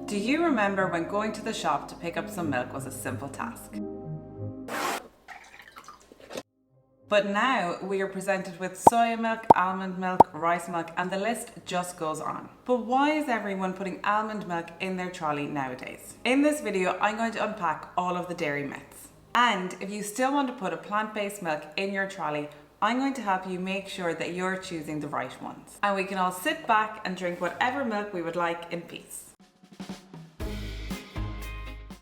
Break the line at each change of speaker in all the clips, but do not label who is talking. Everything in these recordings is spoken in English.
Do you remember when going to the shop to pick up some milk was a simple task? But now we are presented with soya milk, almond milk, rice milk, and the list just goes on. But why is everyone putting almond milk in their trolley nowadays? In this video, I'm going to unpack all of the dairy myths. And if you still want to put a plant-based milk in your trolley, I'm going to help you make sure that you're choosing the right ones. And we can all sit back and drink whatever milk we would like in peace.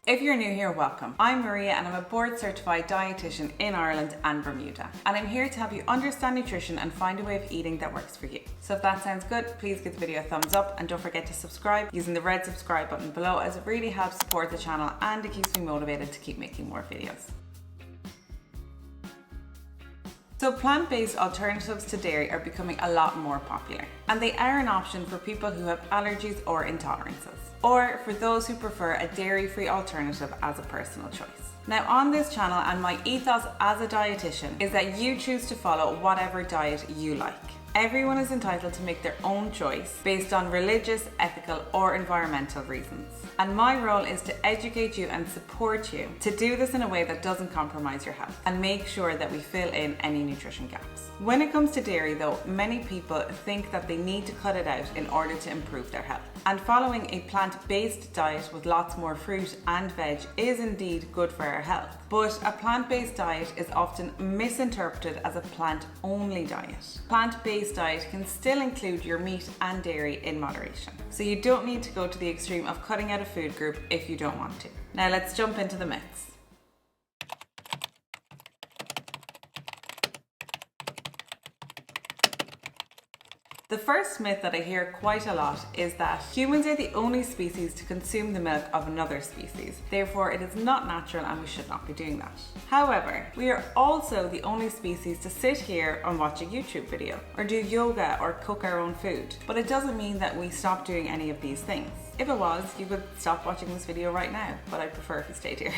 If you're new here, welcome. I'm Maria and I'm a board certified dietitian in Ireland and Bermuda. And I'm here to help you understand nutrition and find a way of eating that works for you. So if that sounds good, please give the video a thumbs up and don't forget to subscribe using the red subscribe button below, as it really helps support the channel and it keeps me motivated to keep making more videos. So plant-based alternatives to dairy are becoming a lot more popular, and they are an option for people who have allergies or intolerances, or for those who prefer a dairy-free alternative as a personal choice. Now on this channel, and my ethos as a dietitian, is that you choose to follow whatever diet you like. Everyone is entitled to make their own choice based on religious, ethical, or environmental reasons. And my role is to educate you and support you to do this in a way that doesn't compromise your health and make sure that we fill in any nutrition gaps. When it comes to dairy though, many people think that they need to cut it out in order to improve their health. And following a plant-based diet with lots more fruit and veg is indeed good for our health. But a plant-based diet is often misinterpreted as a plant-only diet. Plant-based diet can still include your meat and dairy in moderation. So you don't need to go to the extreme of cutting out a food group if you don't want to. Now let's jump into the myths. The first myth that I hear quite a lot is that humans are the only species to consume the milk of another species. Therefore, it is not natural and we should not be doing that. However, we are also the only species to sit here and watch a YouTube video, or do yoga, or cook our own food. But it doesn't mean that we stop doing any of these things. If it was, you could stop watching this video right now, but I'd prefer if you stayed here.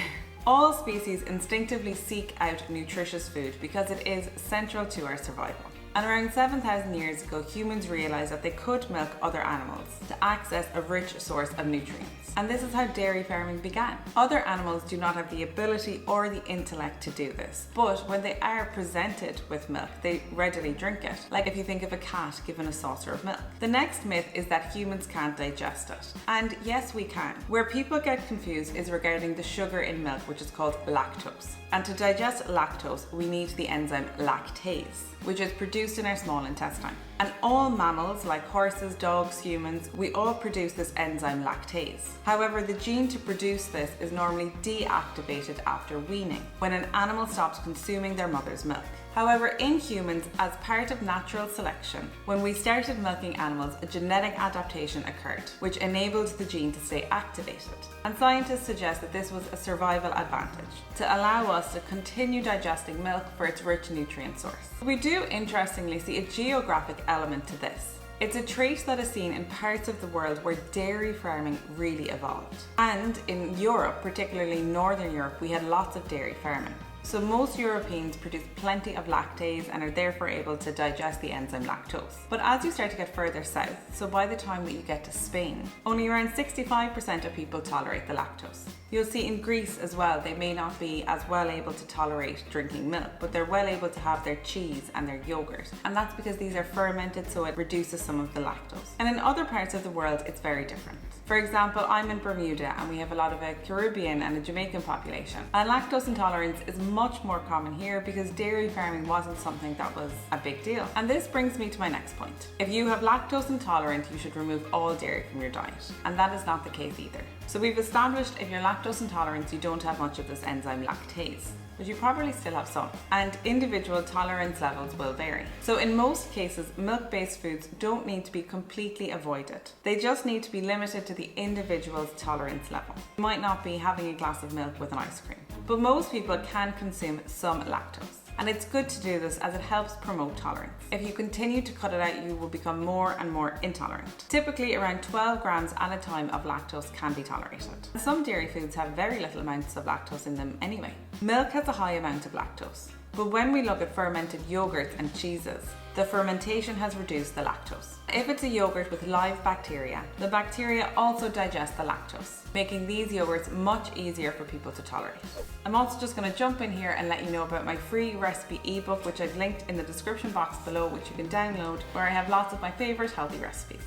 All species instinctively seek out nutritious food because it is central to our survival. And around 7,000 years ago, humans realized that they could milk other animals to access a rich source of nutrients. And this is how dairy farming began. Other animals do not have the ability or the intellect to do this, but when they are presented with milk, they readily drink it. Like if you think of a cat given a saucer of milk. The next myth is that humans can't digest it. And yes, we can. Where people get confused is regarding the sugar in milk, which is called lactose. And to digest lactose, we need the enzyme lactase, which is produced in our small intestine. And all mammals, like horses, dogs, humans, we all produce this enzyme lactase. However, the gene to produce this is normally deactivated after weaning, when an animal stops consuming their mother's milk. However, in humans, as part of natural selection, when we started milking animals, a genetic adaptation occurred, which enabled the gene to stay activated. And scientists suggest that this was a survival advantage, to allow us to continue digesting milk for its rich nutrient source. We do interestingly see a geographic element to this. It's a trait that is seen in parts of the world where dairy farming really evolved. And in Europe, particularly Northern Europe, we had lots of dairy farming. So most Europeans produce plenty of lactase and are therefore able to digest the enzyme lactose. But as you start to get further south, so by the time that you get to Spain, only around 65% of people tolerate the lactose. You'll see in Greece as well, they may not be as well able to tolerate drinking milk, but they're well able to have their cheese and their yogurt. And that's because these are fermented, so it reduces some of the lactose. And in other parts of the world, it's very different. For example, I'm in Bermuda and we have a lot of a Caribbean and a Jamaican population. And lactose intolerance is much more common here because dairy farming wasn't something that was a big deal. And this brings me to my next point. If you have lactose intolerant, you should remove all dairy from your diet. And that is not the case either. So we've established if you're lactose intolerant, you don't have much of this enzyme lactase, but you probably still have some. And individual tolerance levels will vary. So in most cases, milk-based foods don't need to be completely avoided. They just need to be limited to the individual's tolerance level. You might not be having a glass of milk with an ice cream, but most people can consume some lactose. And it's good to do this as it helps promote tolerance. If you continue to cut it out, you will become more and more intolerant. Typically around 12 grams at a time of lactose can be tolerated. Some dairy foods have very little amounts of lactose in them anyway. Milk has a high amount of lactose. But when we look at fermented yogurts and cheeses, the fermentation has reduced the lactose. If it's a yogurt with live bacteria, the bacteria also digest the lactose, making these yogurts much easier for people to tolerate. I'm also just going to jump in here and let you know about my free recipe ebook, which I've linked in the description box below, which you can download, where I have lots of my favourite healthy recipes.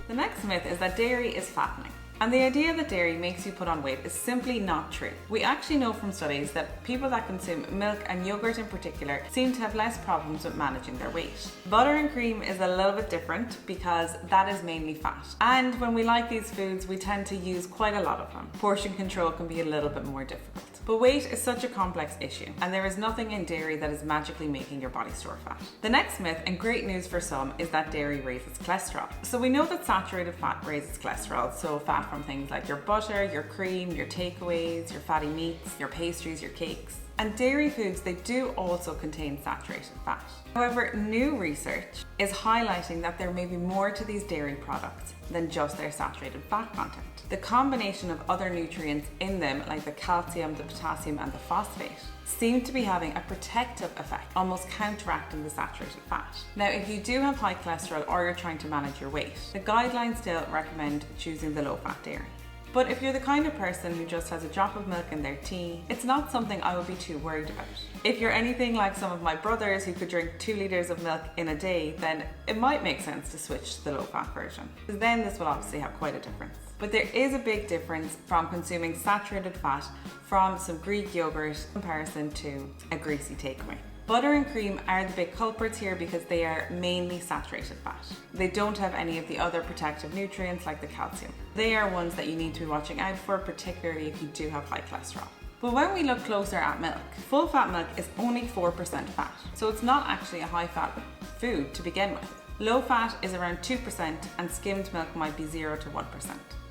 The next myth is that dairy is fattening. And the idea that dairy makes you put on weight is simply not true. We actually know from studies that people that consume milk and yogurt in particular seem to have less problems with managing their weight. Butter and cream is a little bit different because that is mainly fat. And when we like these foods, we tend to use quite a lot of them. Portion control can be a little bit more difficult. But weight is such a complex issue, and there is nothing in dairy that is magically making your body store fat. The next myth, and great news for some, is that dairy raises cholesterol. So we know that saturated fat raises cholesterol, so fat from things like your butter, your cream, your takeaways, your fatty meats, your pastries, your cakes. And dairy foods, they do also contain saturated fat. However, new research is highlighting that there may be more to these dairy products than just their saturated fat content. The combination of other nutrients in them, like the calcium, the potassium, and the phosphate, seem to be having a protective effect, almost counteracting the saturated fat. Now, if you do have high cholesterol or you're trying to manage your weight, the guidelines still recommend choosing the low-fat dairy. But if you're the kind of person who just has a drop of milk in their tea, it's not something I would be too worried about. If you're anything like some of my brothers who could drink 2 litres of milk in a day, then it might make sense to switch to the low-fat version, because then this will obviously have quite a difference. But there is a big difference from consuming saturated fat from some Greek yogurt in comparison to a greasy takeaway. Butter and cream are the big culprits here because they are mainly saturated fat. They don't have any of the other protective nutrients like the calcium. They are ones that you need to be watching out for, particularly if you do have high cholesterol. But when we look closer at milk, full fat milk is only 4% fat, so it's not actually a high fat food to begin with. Low fat is around 2% and skimmed milk might be 0 to 1%.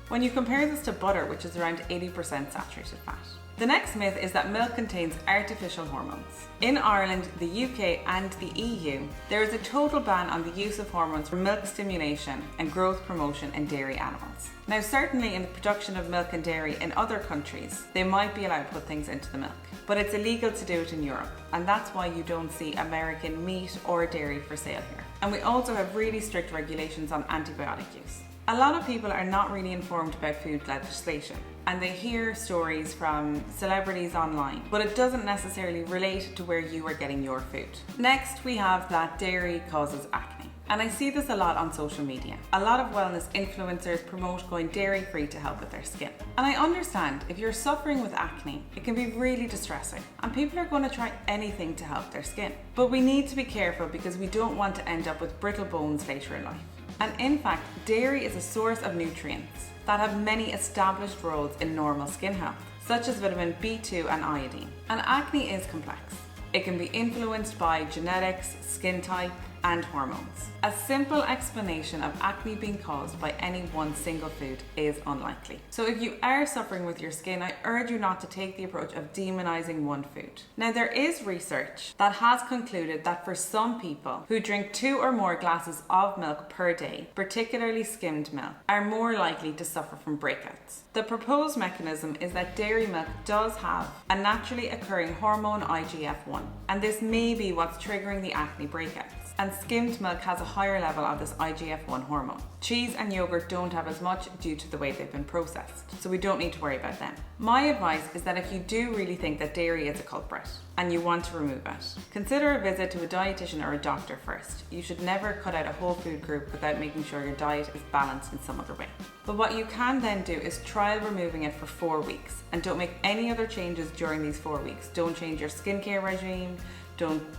When you compare this to butter, which is around 80% saturated fat. The next myth is that milk contains artificial hormones. In Ireland, the UK and the EU, there is a total ban on the use of hormones for milk stimulation and growth promotion in dairy animals. Now, certainly in the production of milk and dairy in other countries, they might be allowed to put things into the milk, but it's illegal to do it in Europe, and that's why you don't see American meat or dairy for sale here. And we also have really strict regulations on antibiotic use. A lot of people are not really informed about food legislation, and they hear stories from celebrities online, but it doesn't necessarily relate to where you are getting your food. Next, we have that dairy causes acne. And I see this a lot on social media. A lot of wellness influencers promote going dairy-free to help with their skin. And I understand if you're suffering with acne, it can be really distressing, and people are going to try anything to help their skin. But we need to be careful because we don't want to end up with brittle bones later in life. And in fact, dairy is a source of nutrients that have many established roles in normal skin health, such as vitamin B2 and iodine. And acne is complex. It can be influenced by genetics, skin type, and hormones. A simple explanation of acne being caused by any one single food is unlikely. So if you are suffering with your skin, I urge you not to take the approach of demonizing one food. Now, there is research that has concluded that for some people who drink 2 or more glasses of milk per day, particularly skimmed milk, are more likely to suffer from breakouts. The proposed mechanism is that dairy milk does have a naturally occurring hormone IGF-1, and this may be what's triggering the acne breakouts. And skimmed milk has a higher level of this IGF-1 hormone. Cheese and yogurt don't have as much due to the way they've been processed, so we don't need to worry about them. My advice is that if you do really think that dairy is a culprit and you want to remove it, consider a visit to a dietitian or a doctor first. You should never cut out a whole food group without making sure your diet is balanced in some other way. But what you can then do is trial removing it for 4 weeks, and don't make any other changes during these 4 weeks. Don't change your skincare regime,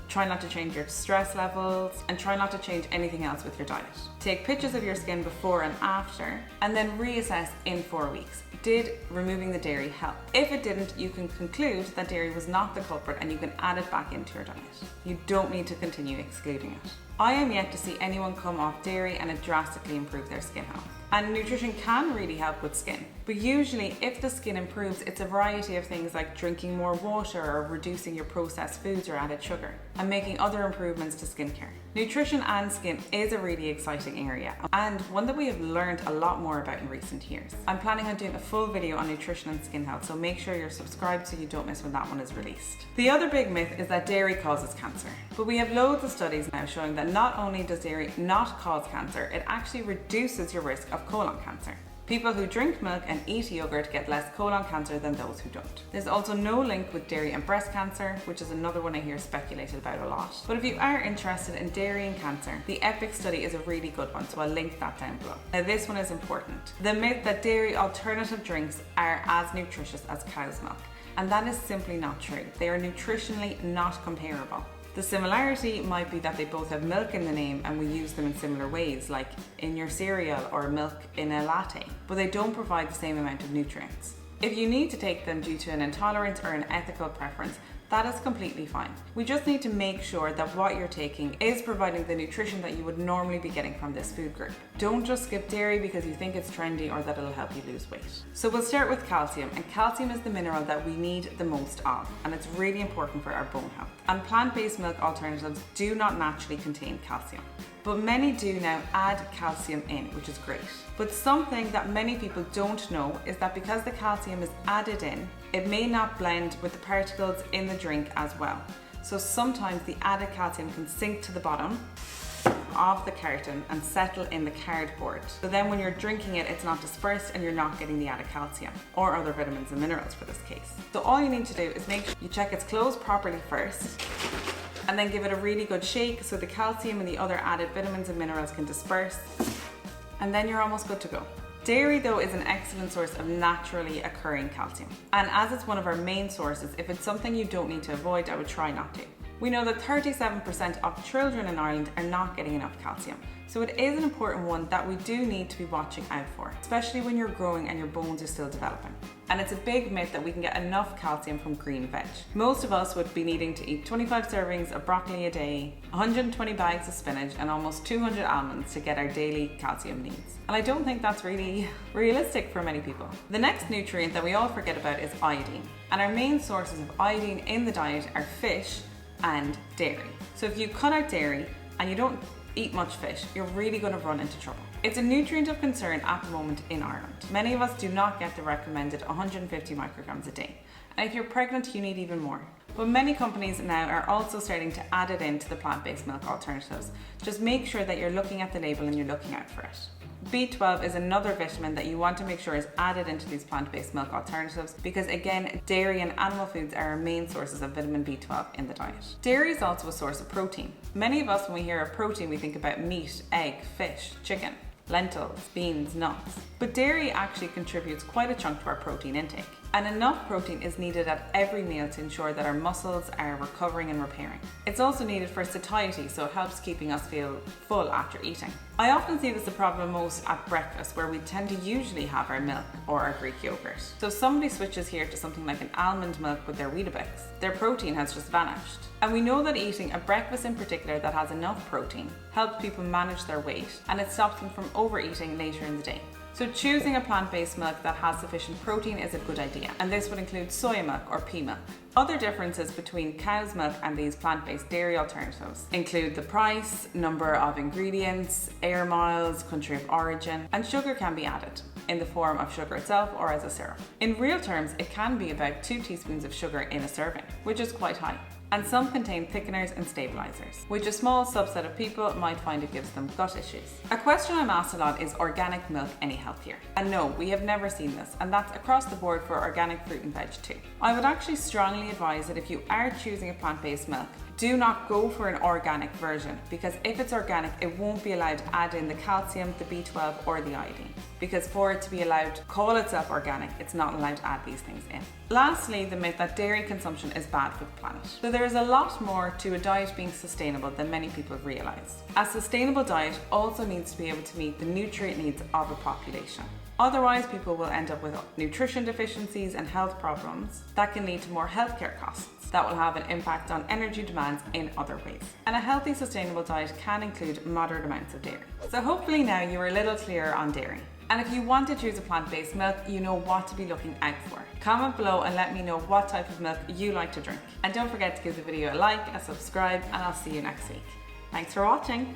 try not to change your stress levels, and try not to change anything else with your diet. Take pictures of your skin before and after, and then reassess in 4 weeks. Did removing the dairy help? If it didn't, you can conclude that dairy was not the culprit and you can add it back into your diet. You don't need to continue excluding it. I am yet to see anyone come off dairy and it drastically improve their skin health. And nutrition can really help with skin. But usually if the skin improves, it's a variety of things like drinking more water or reducing your processed foods or added sugar and making other improvements to skincare. Nutrition and skin is a really exciting challenging area, and one that we have learned a lot more about in recent years. I'm planning on doing a full video on nutrition and skin health, so make sure you're subscribed so you don't miss when that one is released. The other big myth is that dairy causes cancer, but we have loads of studies now showing that not only does dairy not cause cancer, it actually reduces your risk of colon cancer. People who drink milk and eat yogurt get less colon cancer than those who don't. There's also no link with dairy and breast cancer, which is another one I hear speculated about a lot. But if you are interested in dairy and cancer, the EPIC study is a really good one, so I'll link that down below. Now this one is important. The myth that dairy alternative drinks are as nutritious as cow's milk. And that is simply not true. They are nutritionally not comparable. The similarity might be that they both have milk in the name and we use them in similar ways, like in your cereal or milk in a latte, but they don't provide the same amount of nutrients. If you need to take them due to an intolerance or an ethical preference, that is completely fine. We just need to make sure that what you're taking is providing the nutrition that you would normally be getting from this food group. Don't just skip dairy because you think it's trendy or that it'll help you lose weight. So we'll start with calcium, and calcium is the mineral that we need the most of, and it's really important for our bone health. And plant-based milk alternatives do not naturally contain calcium, but many do now add calcium in, which is great. But something that many people don't know is that because the calcium is added in, it may not blend with the particles in the drink as well. So sometimes the added calcium can sink to the bottom of the carton and settle in the cardboard. So then when you're drinking it, it's not dispersed and you're not getting the added calcium or other vitamins and minerals for this case. So all you need to do is make sure you check it's closed properly first, and then give it a really good shake so the calcium and the other added vitamins and minerals can disperse, and then you're almost good to go. Dairy though is an excellent source of naturally occurring calcium, and as it's one of our main sources, if it's something you don't need to avoid, I would try not to. We know that 37% of children in Ireland are not getting enough calcium, so it is an important one that we do need to be watching out for, especially when you're growing and your bones are still developing. And it's a big myth that we can get enough calcium from green veg. Most of us would be needing to eat 25 servings of broccoli a day, 120 bags of spinach, and almost 200 almonds to get our daily calcium needs. And I don't think that's really realistic for many people. The next nutrient that we all forget about is iodine. And our main sources of iodine in the diet are fish and dairy. So if you cut out dairy and you don't eat much fish, you're really going to run into trouble. It's a nutrient of concern at the moment in Ireland. Many of us do not get the recommended 150 micrograms a day. And if you're pregnant, you need even more. But many companies now are also starting to add it into the plant-based milk alternatives. Just make sure that you're looking at the label and you're looking out for it. B12 is another vitamin that you want to make sure is added into these plant-based milk alternatives because again, dairy and animal foods are our main sources of vitamin B12 in the diet. Dairy is also a source of protein. Many of us, when we hear of protein, we think about meat, egg, fish, chicken, lentils, beans, nuts. But dairy actually contributes quite a chunk to our protein intake. And enough protein is needed at every meal to ensure that our muscles are recovering and repairing. It's also needed for satiety, so it helps keeping us feel full after eating. I often see this a problem most at breakfast, where we tend to usually have our milk or our Greek yogurt. So if somebody switches here to something like an almond milk with their Weetabix, their protein has just vanished. And we know that eating a breakfast in particular that has enough protein helps people manage their weight, and it stops them from overeating later in the day. So choosing a plant-based milk that has sufficient protein is a good idea, and this would include soy milk or pea milk. Other differences between cow's milk and these plant-based dairy alternatives include the price, number of ingredients, air miles, country of origin, and sugar can be added in the form of sugar itself or as a syrup. In real terms, it can be about 2 teaspoons of sugar in a serving, which is quite high. And some contain thickeners and stabilizers, which a small subset of people might find it gives them gut issues. A question I'm asked a lot is organic milk any healthier? And no, we have never seen this, and that's across the board for organic fruit and veg too. I would actually strongly advise that if you are choosing a plant-based milk, do not go for an organic version, because if it's organic, it won't be allowed to add in the calcium, the B12 or the iodine. Because for it to be allowed to call itself organic, it's not allowed to add these things in. Lastly, the myth that dairy consumption is bad for the planet. So there is a lot more to a diet being sustainable than many people realise. A sustainable diet also needs to be able to meet the nutrient needs of a population. Otherwise, people will end up with nutrition deficiencies and health problems that can lead to more healthcare costs that will have an impact on energy demands in other ways. And a healthy, sustainable diet can include moderate amounts of dairy. So hopefully now you're a little clearer on dairy. And if you want to choose a plant-based milk, you know what to be looking out for. Comment below and let me know what type of milk you like to drink. And don't forget to give the video a like, a subscribe, and I'll see you next week. Thanks for watching.